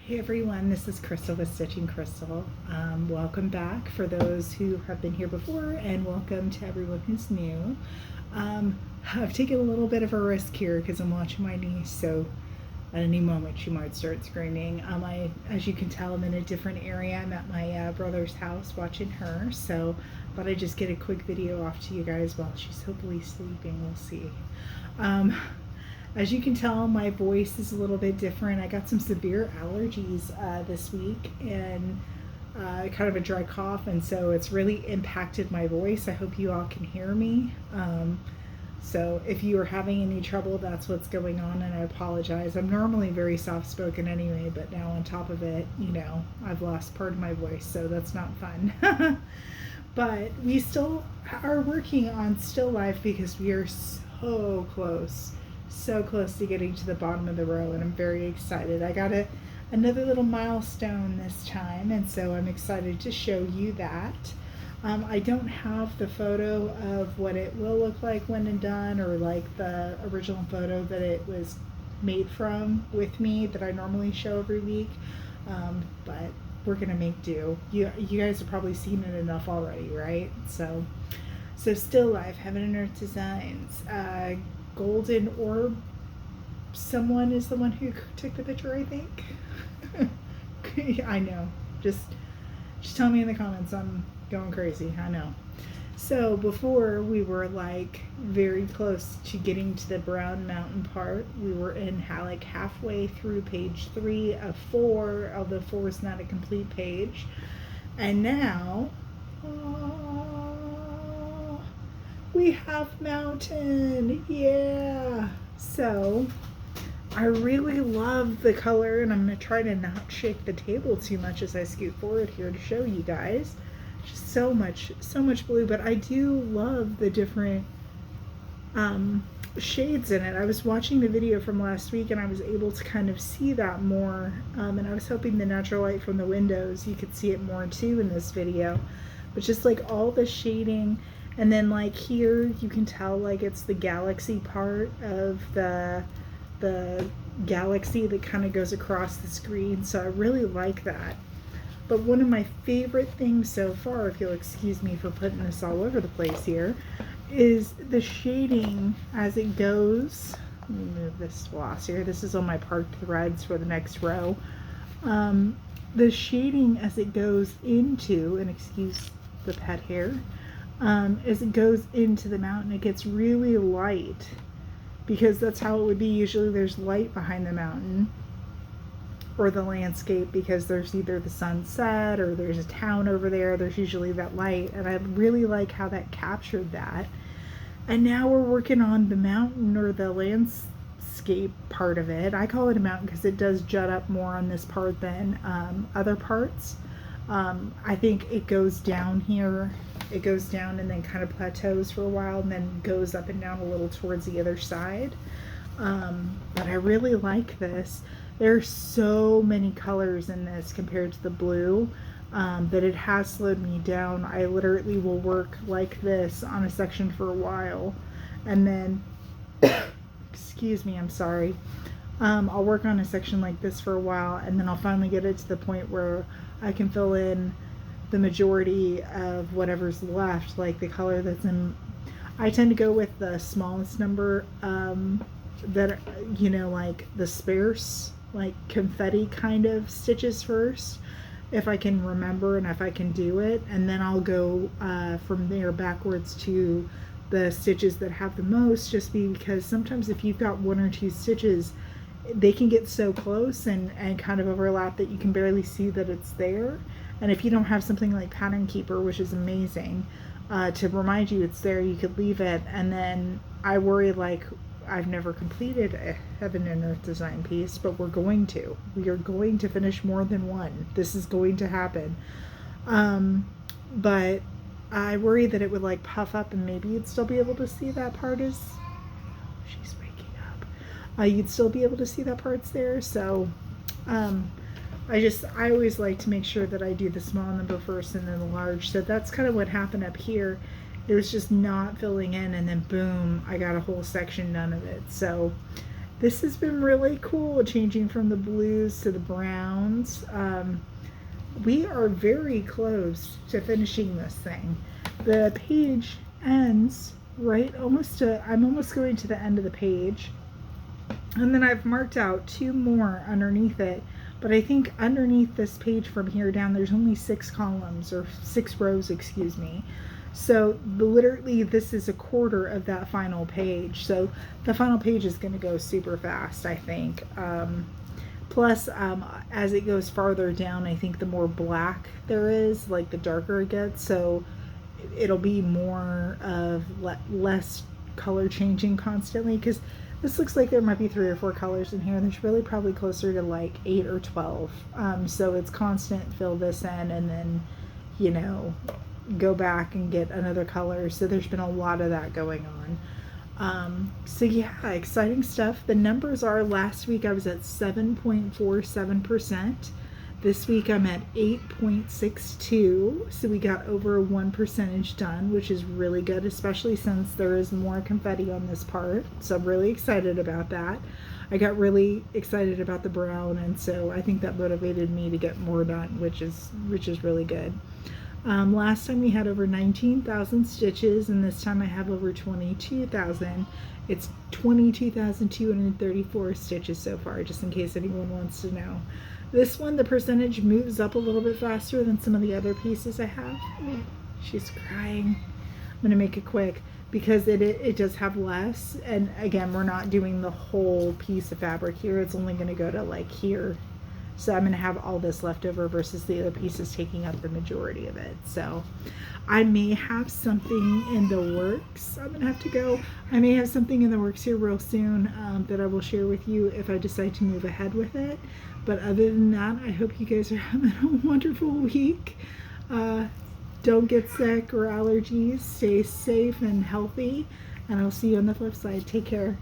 Hey everyone, this is Crystal with Stitching Crystal. Welcome back for those who have been here before, and welcome to everyone who's new. I've taken a little bit of a risk here because I'm watching my niece, so at any moment she might start screaming. As you can tell, I'm in a different area. I'm at my brother's house watching her, so I thought I'd just get a quick video off to you guys while she's hopefully sleeping. We'll see. As you can tell, my voice is a little bit different. I got some severe allergies this week and kind of a dry cough, and so it's really impacted my voice. I hope you all can hear me. So if you are having any trouble, that's what's going on, and I apologize. I'm normally very soft-spoken anyway, but now on top of it, I've lost part of my voice, so that's not fun. But we still are working on still life because we are so close to getting to the bottom of the row, and I'm very excited. I got another little milestone this time, and so I'm excited to show you that. I don't have the photo of what it will look like when and done, or like the original photo that it was made from with me that I normally show every week, but we're gonna make do. You guys have probably seen it enough already, right? So still life, Heaven and Earth Designs. Golden Orb, someone is the one who took the picture, I think. I know, just tell me in the comments. I'm going crazy, I know. So before, we were like very close to getting to the Brown Mountain part. We were in like halfway through page 3 of 4, although 4 is not a complete page. And now we have mountain, yeah. So I really love the color, and I'm going to try to not shake the table too much as I scoot forward here to show you guys. Just so much blue, but I do love the different shades in it. I was watching the video from last week and I was able to kind of see that more, and I was hoping the natural light from the windows, you could see it more too in this video. But just like all the shading. And then like here, you can tell like it's the galaxy part of the galaxy that kind of goes across the screen. So I really like that. But one of my favorite things so far, if you'll excuse me for putting this all over the place here, is the shading as it goes. Let me move this floss here. This is on my parked threads for the next row. The shading as it goes into, and excuse the pet hair, as it goes into the mountain, it gets really light, because that's how it would be. Usually there's light behind the mountain or the landscape because there's either the sunset or there's a town over there. There's usually that light, and I really like how that captured that. And now we're working on the mountain or the landscape part of it. I call it a mountain because it does jut up more on this part than other parts. I think it goes down here. It goes down and then kind of plateaus for a while and then goes up and down a little towards the other side. But I really like this. There's so many colors in this compared to the blue that it has slowed me down. I literally will work like this on a section for a while, and then excuse me, I'm sorry. I'll work on a section like this for a while, and then I'll finally get it to the point where I can fill in the majority of whatever's left, like the color that's in. I tend to go with the smallest number that, like the sparse, like confetti kind of stitches first, if I can remember and if I can do it, and then I'll go from there backwards to the stitches that have the most, just because sometimes if you've got 1 or 2 stitches, they can get so close and kind of overlap that you can barely see that it's there. And if you don't have something like Pattern Keeper, which is amazing, to remind you it's there, you could leave it. And then I worry, like, I've never completed a Heaven and Earth design piece, but we're going to. We are going to finish more than one. This is going to happen. But I worry that it would like puff up and maybe you'd still be able to see that part is... She's waking up. You'd still be able to see that part's there. So I always like to make sure that I do the small number first and then the large. So that's kind of what happened up here. It was just not filling in, and then boom, I got a whole section done of it. So This has been really cool, changing from the blues to the browns. We are very close to finishing this thing. The page ends right almost to, I'm almost going to the end of the page. And then I've marked out 2 more underneath it. But I think underneath this page from here down, there's only 6 columns, or 6 rows, excuse me. So literally this is a quarter of that final page. So the final page is going to go super fast, I think. Plus, as it goes farther down, I think the more black there is, like the darker it gets. So it'll be more of less color changing constantly, because this looks like there might be 3 or 4 colors in here. There's really probably closer to like 8 or 12. So it's constant, fill this in, and then, you know, go back and get another color. So there's been a lot of that going on. So yeah, exciting stuff. The numbers are, last week I was at 7.47%. This week I'm at 8.62, so we got over 1% done, which is really good, especially since there is more confetti on this part. So I'm really excited about that. I got really excited about the brown, and so I think that motivated me to get more done, which is really good. Last time we had over 19,000 stitches, and this time I have over 22,000. It's 22,234 stitches so far, just in case anyone wants to know. This one, the percentage moves up a little bit faster than some of the other pieces I have. She's crying. I'm going to make it quick because it does have less. And again, we're not doing the whole piece of fabric here. It's only going to go to like here. So I'm going to have all this left over versus the other pieces taking up the majority of it. So I may have something in the works. I'm going to have to go. I may have something in the works here real soon that I will share with you if I decide to move ahead with it. But other than that, I hope you guys are having a wonderful week. Don't get sick or allergies. Stay safe and healthy. And I'll see you on the flip side. Take care.